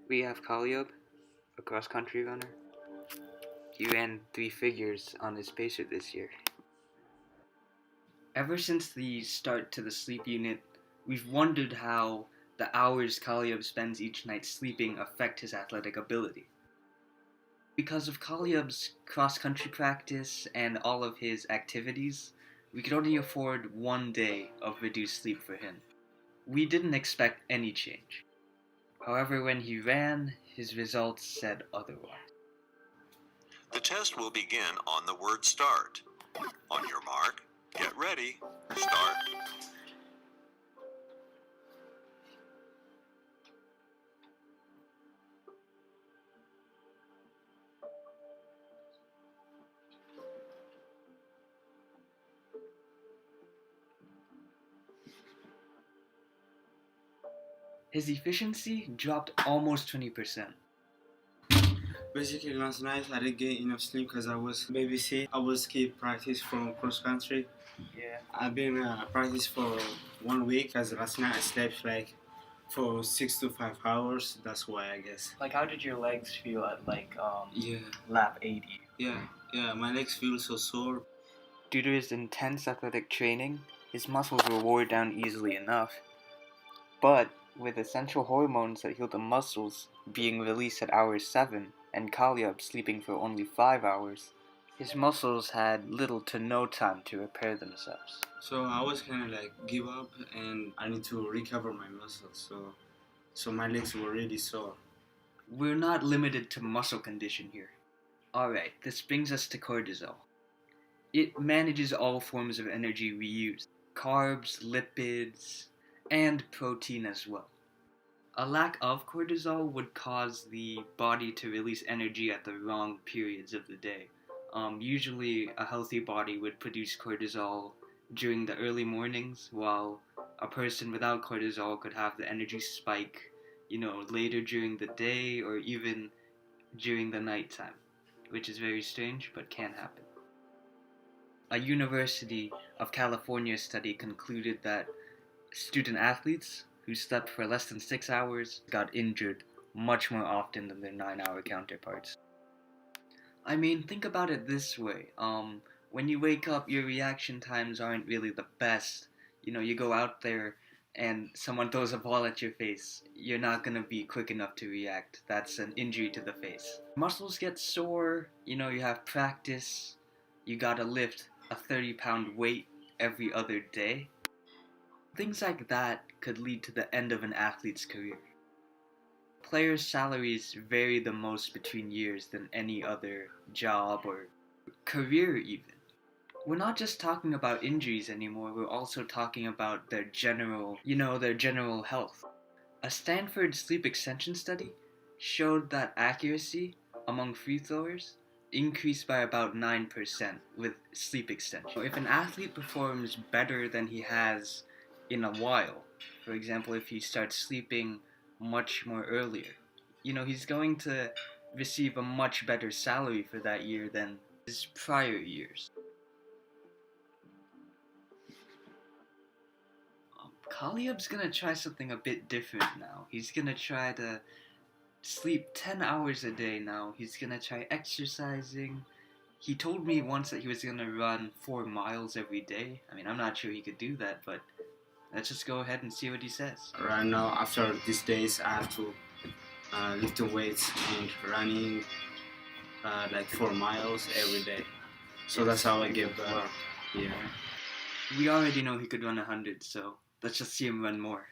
We have Kaliab, a cross-country runner. He ran 3 figures on his pacer this year. Ever since the start to the sleep unit, we've wondered how the hours Kaliab spends each night sleeping affect his athletic ability. Because of Kaliab's cross-country practice and all of his activities, we could only afford 1 day of reduced sleep for him. We didn't expect any change. However, when he ran, his results said otherwise. The test will begin on the word start. On your mark, get ready, start. His efficiency dropped almost 20%. Basically, last night I didn't get enough sleep because I was babysit. I was skip practice from cross country. Yeah. I've been practice for 1 week because last night I slept like for 6 to 5 hours. That's why I guess. Like, how did your legs feel at Yeah, lap 80? yeah. My legs feel so sore. Due to his intense athletic training, his muscles were wore down easily enough. But with essential hormones that heal the muscles being released at hour 7 and Kaliab sleeping for only 5 hours, his muscles had little to no time to repair themselves. So I was kind of like give up, and I need to recover my muscles. So my legs were really sore. We're not limited to muscle condition here. Alright, this brings us to cortisol. It manages all forms of energy we use, carbs, lipids, and protein as well. A lack of cortisol would cause the body to release energy at the wrong periods of the day. Usually, a healthy body would produce cortisol during the early mornings, while a person without cortisol could have the energy spike, later during the day or even during the nighttime, which is very strange but can happen. A University of California study concluded that student athletes who slept for less than 6 hours got injured much more often than their 9-hour counterparts. I mean, think about it this way. When you wake up, your reaction times aren't really the best. You go out there and someone throws a ball at your face. You're not gonna be quick enough to react. That's an injury to the face. Muscles get sore, you have practice. You gotta lift a 30-pound weight every other day. Things like that could lead to the end of an athlete's career. Players' salaries vary the most between years than any other job or career even. We're not just talking about injuries anymore, we're also talking about their general health. A Stanford sleep extension study showed that accuracy among free throwers increased by about 9% with sleep extension. If an athlete performs better than he has in a while, for example, if he starts sleeping much more earlier, he's going to receive a much better salary for that year than his prior years. Kaliab's gonna try something a bit different now. He's gonna try to sleep 10 hours a day now. He's gonna try exercising. He told me once that he was gonna run 4 miles every day. I mean, I'm not sure he could do that, but let's just go ahead and see what he says. Right now, after these days, I have to lift weights and running like 4 miles every day. So that's how I get better. Yeah. We already know he could run 100, so let's just see him run more.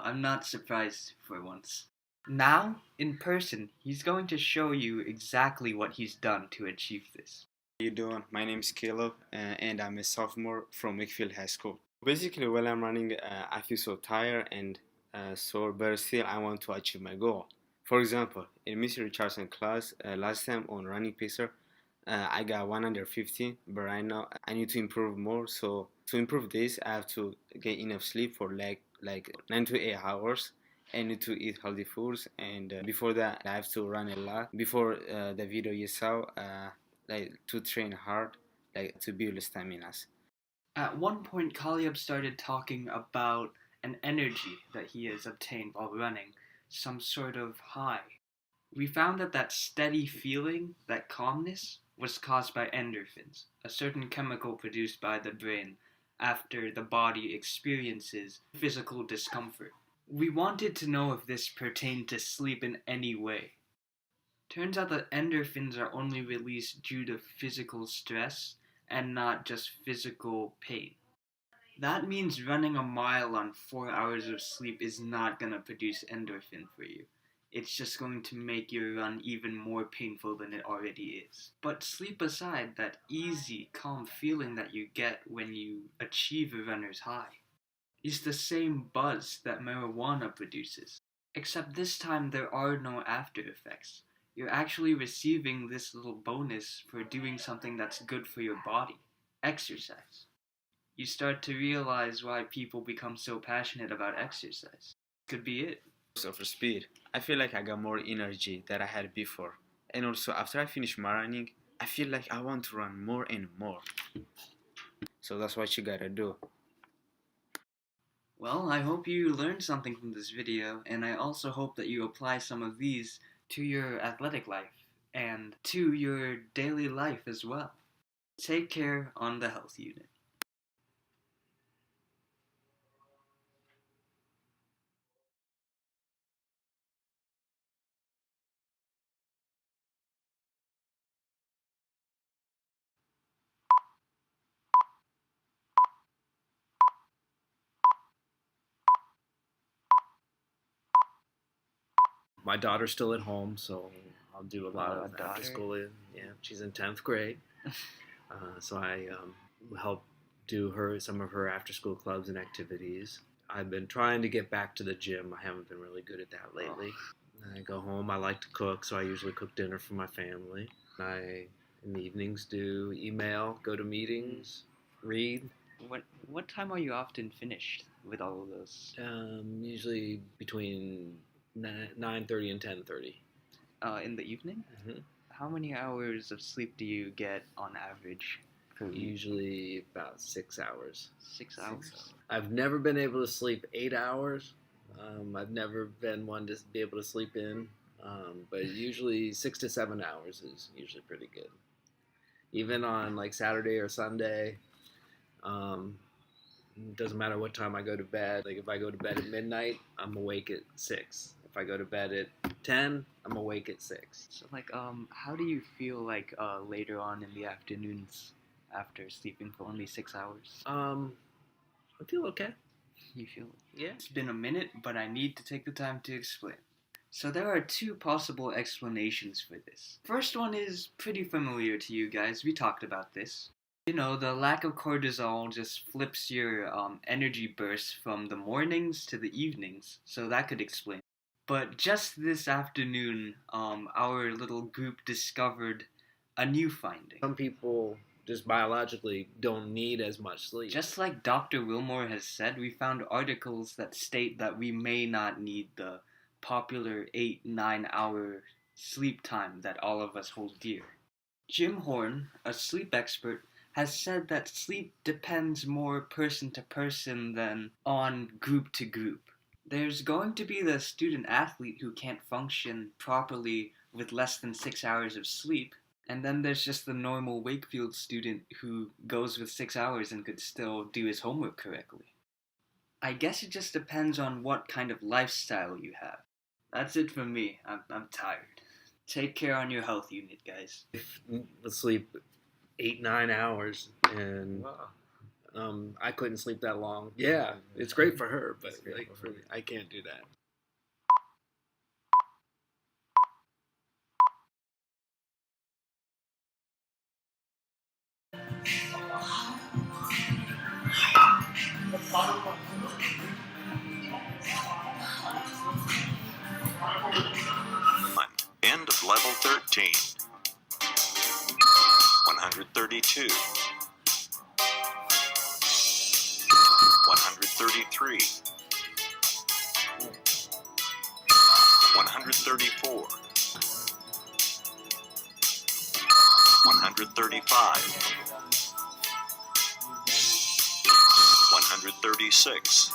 I'm not surprised for once. Now, in person, he's going to show you exactly what he's done to achieve this. How you doing? My name is Caleb, and I'm a sophomore from Wakefield High School. Basically, while I'm running, I feel so tired and sore, but still, I want to achieve my goal. For example, in Mr. Richardson class, last time on running pacer, I got 115, but right now I need to improve more. So to improve this, I have to get enough sleep for like 9 to 8 hours. I need to eat healthy foods, and before that, I have to run a lot. Before the video you saw, like to train hard, like to build stamina. At one point, Kaliab started talking about an energy that he has obtained while running, some sort of high. We found that that steady feeling, that calmness, was caused by endorphins, a certain chemical produced by the brain after the body experiences physical discomfort. We wanted to know if this pertained to sleep in any way. Turns out that endorphins are only released due to physical stress and not just physical pain. That means running a mile on 4 hours of sleep is not going to produce endorphin for you. It's just going to make your run even more painful than it already is. But sleep aside, that easy, calm feeling that you get when you achieve a runner's high is the same buzz that marijuana produces. Except this time there are no after effects. You're actually receiving this little bonus for doing something that's good for your body. Exercise. You start to realize why people become so passionate about exercise. Could be it. So for speed, I feel like I got more energy than I had before. And also, after I finish my running, I feel like I want to run more and more. So that's what you gotta do. Well, I hope you learned something from this video, and I also hope that you apply some of these to your athletic life and to your daily life as well. Take care on the health unit. My daughter's still at home, so I'll do a lot Oh, a of daughter? after school. Yeah, she's in 10th grade, so I help do some of her after school clubs and activities. I've been trying to get back to the gym. I haven't been really good at that lately. I go home. I like to cook, so I usually cook dinner for my family. I in the evenings do email, go to meetings, read. What time are you often finished with all of those? Usually between 9:30 and 10:30. In the evening? Mm-hmm. How many hours of sleep do you get on average per week? Usually about 6 hours. 6 hours? I've never been able to sleep 8 hours. I've never been one to be able to sleep in, but usually 6 to 7 hours is usually pretty good. Even on like Saturday or Sunday, it doesn't matter what time I go to bed. Like if I go to bed at midnight, I'm awake at 6. If I go to bed at 10, I'm awake at 6. So how do you feel like later on in the afternoons after sleeping for only 6 hours? I feel okay. You feel? Yeah. It's been a minute, but I need to take the time to explain. So there are two possible explanations for this. First one is pretty familiar to you guys. We talked about this. You know, the lack of cortisol just flips your energy bursts from the mornings to the evenings, so that could explain. But just this afternoon, our little group discovered a new finding. Some people just biologically don't need as much sleep. Just like Dr. Wilmore has said, we found articles that state that we may not need the popular 8-9 hour sleep time that all of us hold dear. Jim Horn, a sleep expert, has said that sleep depends more person to person than on group to group. There's going to be the student athlete who can't function properly with less than 6 hours of sleep, and then there's just the normal Wakefield student who goes with 6 hours and could still do his homework correctly. I guess it just depends on what kind of lifestyle you have. That's it from me. I'm tired. Take care on your health unit, guys. Sleep 8-9 hours, and I couldn't sleep that long. Yeah, it's great for her, but like for me, I can't do that. End of level 13. 132. 133. 134. 135. 136.